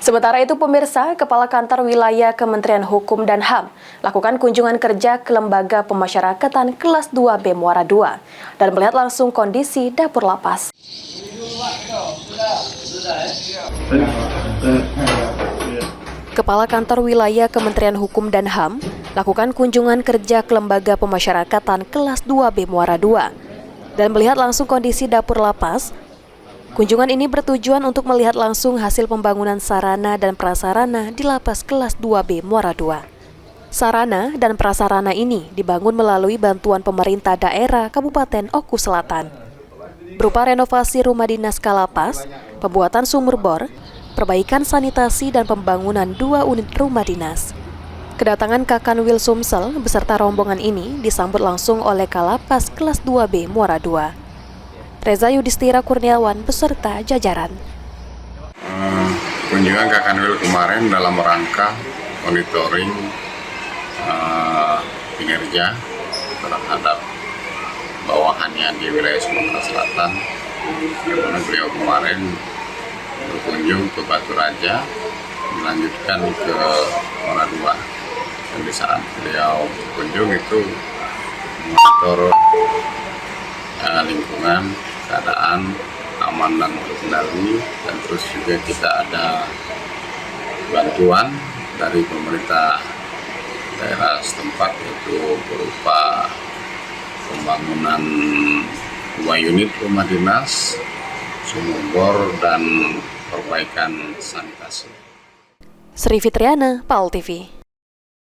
Sementara itu pemirsa, Kepala Kantor Wilayah Kementerian Hukum dan HAM lakukan kunjungan kerja ke Lembaga Pemasyarakatan Kelas 2B Muara II dan melihat langsung kondisi dapur lapas. Kepala Kantor Wilayah Kementerian Hukum dan HAM lakukan kunjungan kerja ke Lembaga Pemasyarakatan Kelas 2B Muara II dan melihat langsung kondisi dapur lapas. Kunjungan ini bertujuan untuk melihat langsung hasil pembangunan sarana dan prasarana di lapas kelas 2B Muara II. Sarana dan prasarana ini dibangun melalui bantuan pemerintah daerah Kabupaten Oku Selatan, berupa renovasi rumah dinas Kalapas, pembuatan sumur bor, perbaikan sanitasi dan pembangunan 2 unit rumah dinas. Kedatangan Kakanwil Sumsel beserta rombongan ini disambut langsung oleh Kalapas kelas 2B Muara II. Reza Yudhistira Kurniawan beserta jajaran. Kunjungan Kakanwil kemarin dalam rangka monitoring kinerja terhadap bawahannya di wilayah Sumatera Selatan. Karena beliau kemarin berkunjung ke Batu Raja, melanjutkan ke Muara II. Dan di saat beliau berkunjung itu memonitor lingkungan, keadaan aman dan terkendali, dan terus juga kita ada bantuan dari pemerintah daerah setempat, yaitu berupa pembangunan 2 unit rumah dinas, sumur bor, dan perbaikan sanitasi. Sri Fitriana, PAL TV.